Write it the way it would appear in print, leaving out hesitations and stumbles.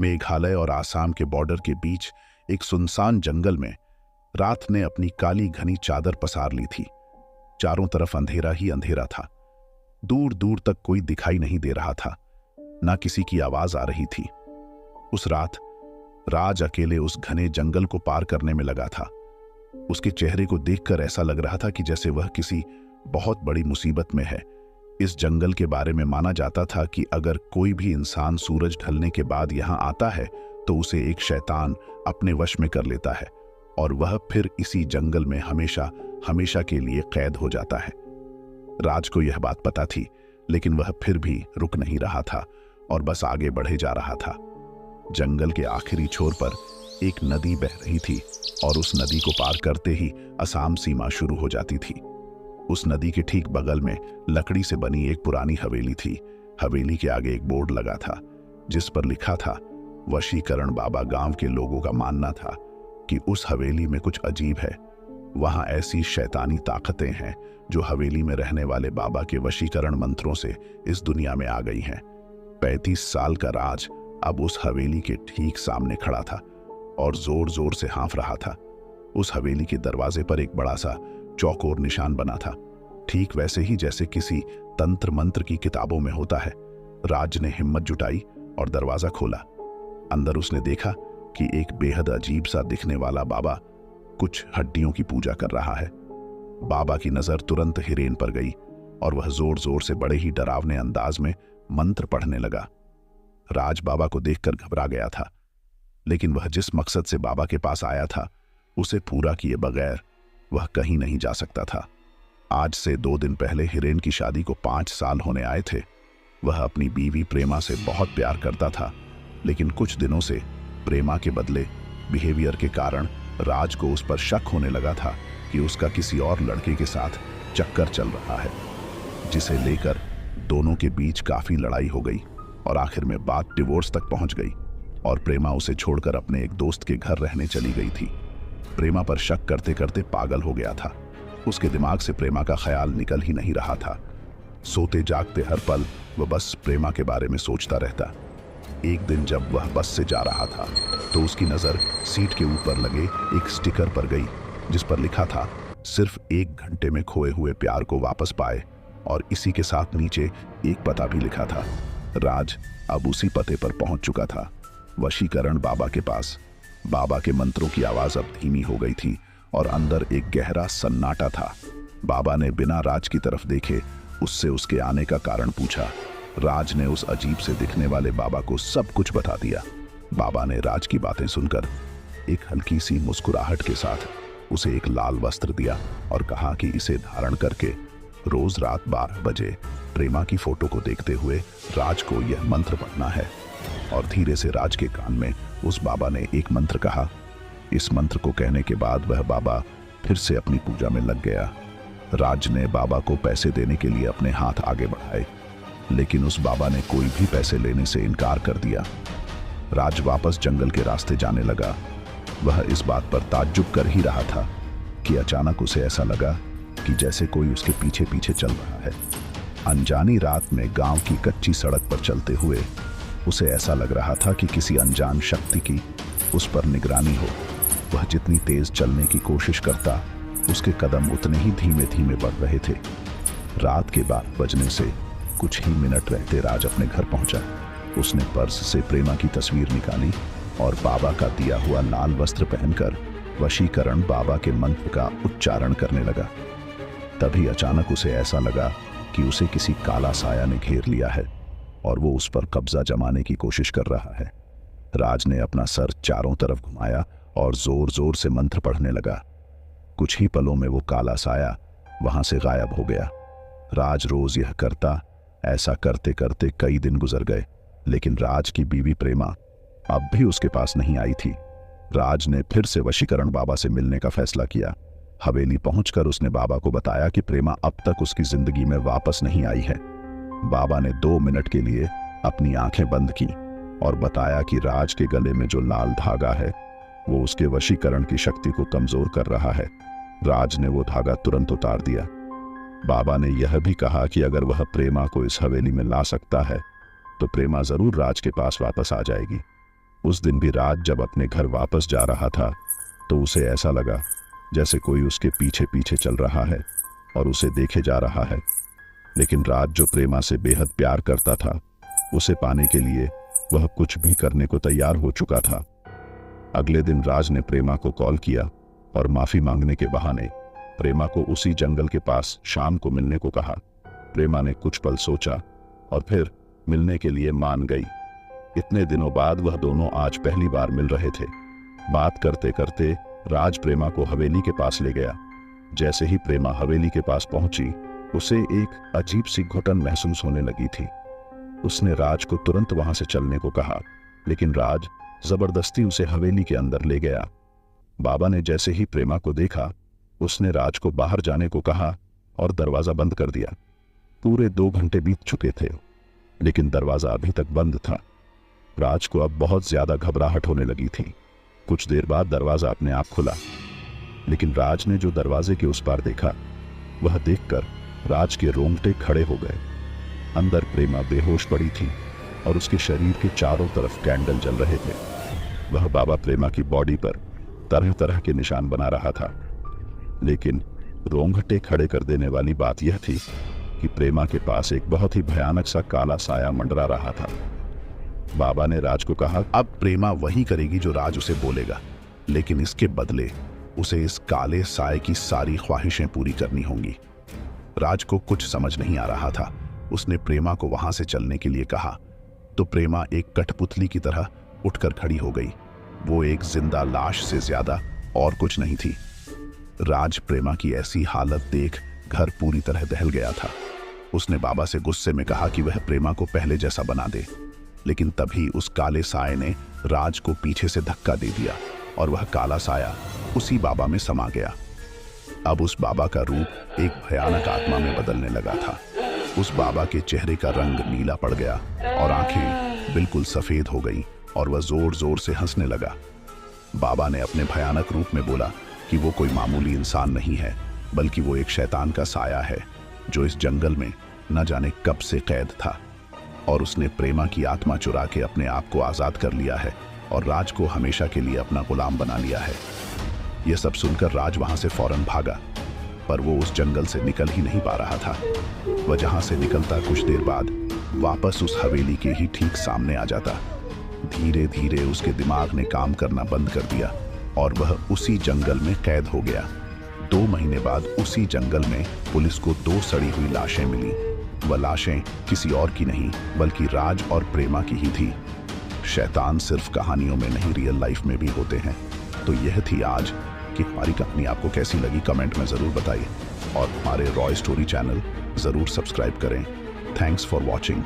मेघालय और आसाम के बॉर्डर के बीच एक सुनसान जंगल में रात ने अपनी काली घनी चादर पसार ली थी। चारों तरफ अंधेरा ही अंधेरा था। दूर दूर तक कोई दिखाई नहीं दे रहा था, ना किसी की आवाज आ रही थी। उस रात राज अकेले उस घने जंगल को पार करने में लगा था। उसके चेहरे को देखकर ऐसा लग रहा था कि जैसे वह किसी बहुत बड़ी मुसीबत में है। इस जंगल के बारे में माना जाता था कि अगर कोई भी इंसान सूरज ढलने के बाद यहां आता है तो उसे एक शैतान अपने वश में कर लेता है और वह फिर इसी जंगल में हमेशा हमेशा के लिए कैद हो जाता है। राज को यह बात पता थी, लेकिन वह फिर भी रुक नहीं रहा था और बस आगे बढ़े जा रहा था। जंगल के आखिरी छोर पर एक नदी बह रही थी और उस नदी को पार करते ही असम सीमा शुरू हो जाती थी। उस नदी के ठीक बगल में लकड़ी से बनी एक पुरानी हवेली थी। हवेली के आगे एक बोर्ड लगा था जिस पर लिखा था वशीकरण बाबा। गांव के लोगों का मानना था कि उस हवेली में कुछ अजीब है। वहां ऐसी शैतानी ताकतें हैं जो हवेली में रहने वाले बाबा के वशीकरण मंत्रों से इस दुनिया में आ गई हैं। 35 साल का राज अब उस हवेली के ठीक सामने खड़ा था और जोर जोर से हाँफ रहा था। उस हवेली के दरवाजे पर एक बड़ा सा चौकोर निशान बना था, ठीक वैसे ही जैसे किसी तंत्र मंत्र की किताबों में होता है। राज ने हिम्मत जुटाई और दरवाजा खोला। अंदर उसने देखा कि एक बेहद अजीब सा दिखने वाला बाबा कुछ हड्डियों की पूजा कर रहा है। बाबा की नजर तुरंत हिरेन पर गई और वह जोर जोर से बड़े ही डरावने अंदाज में मंत्र पढ़ने लगा। राज बाबा को देखकर घबरा गया था, लेकिन वह जिस मकसद से बाबा के पास आया था उसे पूरा किए बगैर वह कहीं नहीं जा सकता था। आज से 2 दिन पहले हिरेन की शादी को 5 साल होने आए थे। वह अपनी बीवी प्रेमा से बहुत प्यार करता था, लेकिन कुछ दिनों से प्रेमा के बदले बिहेवियर के कारण राज को उस पर शक होने लगा था कि उसका किसी और लड़के के साथ चक्कर चल रहा है, जिसे लेकर दोनों के बीच काफी लड़ाई हो गई और आखिर में बात डिवोर्स तक पहुंच गई और प्रेमा उसे छोड़कर अपने एक दोस्त के घर रहने चली गई थी। प्रेमा पर शक करते करते पागल हो गया था। उसके दिमाग से प्रेमा का ख्याल निकल ही नहीं रहा था। सोते जागते हर पल वह बस प्रेमा के बारे में सोचता रहता। एक दिन जब वह बस से जा रहा था तो उसकी नजर सीट के ऊपर लगे एक स्टिकर पर गई जिस पर लिखा था सिर्फ 1 घंटे में खोए हुए प्यार को वापस पाए, और इसी के साथ नीचे एक पता भी लिखा था। राज अब उसी पते पर पहुंच चुका था, वशीकरण बाबा के पास। बाबा के मंत्रों की आवाज अब धीमी हो गई थी और अंदर एक गहरा सन्नाटा था। बाबा ने बिना राज की तरफ देखे उससे उसके आने का कारण पूछा। राज ने उस अजीब से दिखने वाले बाबा को सब कुछ बता दिया। बाबा ने राज की बातें सुनकर एक हल्की सी मुस्कुराहट के साथ उसे एक लाल वस्त्र दिया और कहा कि इसे धारण करके रोज रात 12 बजे प्रेमा की फोटो को देखते हुए राज को यह मंत्र पढ़ना है। और धीरे से राज के कान में उस बाबा ने एक मंत्र कहा। इस मंत्र को कहने के बाद वह बाबा फिर से अपनी पूजा में लग गया। राज ने बाबा को पैसे देने के लिए अपने हाथ आगे बढ़ाए, लेकिन उस बाबा ने कोई भी पैसे लेने से इनकार कर दिया। राज वापस जंगल के रास्ते जाने लगा। वह इस बात पर ताज्जुब कर ही रहा था कि अचानक उसे ऐसा लगा कि जैसे कोई उसके पीछे पीछे चल रहा है। अनजानी रात में गांव की कच्ची सड़क पर चलते हुए उसे ऐसा लग रहा था कि किसी अनजान शक्ति की उस पर निगरानी हो। वह जितनी तेज चलने की कोशिश करता, उसके कदम उतने ही धीमे धीमे बढ़ रहे थे। रात के 12 बजने से कुछ ही मिनट रहते राज अपने घर पहुंचा। उसने पर्स से प्रेमा की तस्वीर निकाली और बाबा का दिया हुआ लाल वस्त्र पहनकर वशीकरण बाबा के मंत्र का उच्चारण करने लगा। तभी अचानक उसे ऐसा लगा कि उसे किसी काला साया ने घेर लिया है और वो उस पर कब्जा जमाने की कोशिश कर रहा है। राज ने अपना सर चारों तरफ घुमाया और जोर जोर से मंत्र पढ़ने लगा। कुछ ही पलों में वो काला साया वहां से गायब हो गया। राज रोज यह करता। ऐसा करते करते कई दिन गुजर गए, लेकिन राज की बीवी प्रेमा अब भी उसके पास नहीं आई थी। राज ने फिर से वशीकरण बाबा से मिलने का फैसला किया। हवेली पहुंचकर उसने बाबा को बताया कि प्रेमा अब तक उसकी जिंदगी में वापस नहीं आई है। बाबा ने 2 मिनट के लिए अपनी आंखें बंद की और बताया कि राज के गले में जो लाल धागा है वो उसके वशीकरण की शक्ति को कमजोर कर रहा है। राज ने वो धागा तुरंत उतार दिया। बाबा ने यह भी कहा कि अगर वह प्रेमा को इस हवेली में ला सकता है तो प्रेमा जरूर राज के पास वापस आ जाएगी। उस दिन भी राज जब अपने घर वापस जा रहा था तो उसे ऐसा लगा जैसे कोई उसके पीछे पीछे चल रहा है और उसे देखे जा रहा है। लेकिन राज जो प्रेमा से बेहद प्यार करता था, उसे पाने के लिए वह कुछ भी करने को तैयार हो चुका था। अगले दिन राज ने प्रेमा को कॉल किया और माफी मांगने के बहाने प्रेमा को उसी जंगल के पास शाम को मिलने को कहा। प्रेमा ने कुछ पल सोचा और फिर मिलने के लिए मान गई। इतने दिनों बाद वह दोनों आज पहली बार मिल रहे थे। बात करते करते राज प्रेमा को हवेली के पास ले गया। जैसे ही प्रेमा हवेली के पास पहुंची, उसे एक अजीब सी घुटन महसूस होने लगी थी। उसने राज को तुरंत वहां से चलने को कहा, लेकिन राज जबरदस्ती उसे हवेली के अंदर ले गया। बाबा ने जैसे ही प्रेमा को देखा, उसने राज को बाहर जाने को कहा और दरवाजा बंद कर दिया। पूरे 2 घंटे बीत चुके थे, लेकिन दरवाजा अभी तक बंद था। राज को अब बहुत ज्यादा घबराहट होने लगी थी। कुछ देर बाद दरवाजा अपने आप खुला, लेकिन राज ने जो दरवाजे के उस पार देखा, वह देखकर राज के रोंगटे खड़े हो गए। अंदर प्रेमा बेहोश पड़ी थी और उसके शरीर के चारों तरफ कैंडल जल रहे थे। वह बाबा प्रेमा की बॉडी पर तरह तरह के निशान बना रहा था, लेकिन रोंगटे खड़े कर देने वाली बात यह थी कि प्रेमा के पास एक बहुत ही भयानक सा काला साया मंडरा रहा था। बाबा ने राज को कहा, अब प्रेमा वही करेगी जो राज उसे बोलेगा, लेकिन इसके बदले उसे इस काले साए की सारी ख्वाहिशें पूरी करनी होंगी। राज को कुछ समझ नहीं आ रहा था। उसने प्रेमा को वहां से चलने के लिए कहा तो प्रेमा एक कठपुतली की तरह उठकर खड़ी हो गई। वो एक जिंदा लाश से ज्यादा और कुछ नहीं थी। राज प्रेमा की ऐसी हालत देख घर पूरी तरह दहल गया था। उसने बाबा से गुस्से में कहा कि वह प्रेमा को पहले जैसा बना दे, लेकिन तभी उस काले साए ने राज को पीछे से धक्का दे दिया और वह काला साया उसी बाबा में समा गया। अब उस बाबा का रूप एक भयानक आत्मा में बदलने लगा था। उस बाबा के चेहरे का रंग नीला पड़ गया और आंखें बिल्कुल सफेद हो गईं और वह जोर जोर से हंसने लगा। बाबा ने अपने भयानक रूप में बोला कि वो कोई मामूली इंसान नहीं है, बल्कि वो एक शैतान का साया है जो इस जंगल में न जाने कब से कैद था, और उसने प्रेमा की आत्मा चुरा के अपने आप को आजाद कर लिया है और राज को हमेशा के लिए अपना गुलाम बना लिया है। यह सब सुनकर राज वहां से फौरन भागा, पर वो उस जंगल से निकल ही नहीं पा रहा था। वह जहां से निकलता कुछ देर बाद वापस उस हवेली के ही ठीक सामने आ जाता। धीरे धीरे उसके दिमाग ने काम करना बंद कर दिया और वह उसी जंगल में कैद हो गया। 2 महीने बाद उसी जंगल में पुलिस को 2 सड़ी हुई लाशें मिली। वह लाशें किसी और की नहीं बल्कि राज और प्रेमा की ही थी। शैतान सिर्फ कहानियों में नहीं, रियल लाइफ में भी होते हैं। तो यह थी आज की हमारी कहानी। आपको कैसी लगी कमेंट में ज़रूर बताइए और हमारे रॉय स्टोरी चैनल ज़रूर सब्सक्राइब करें। Thanks for watching.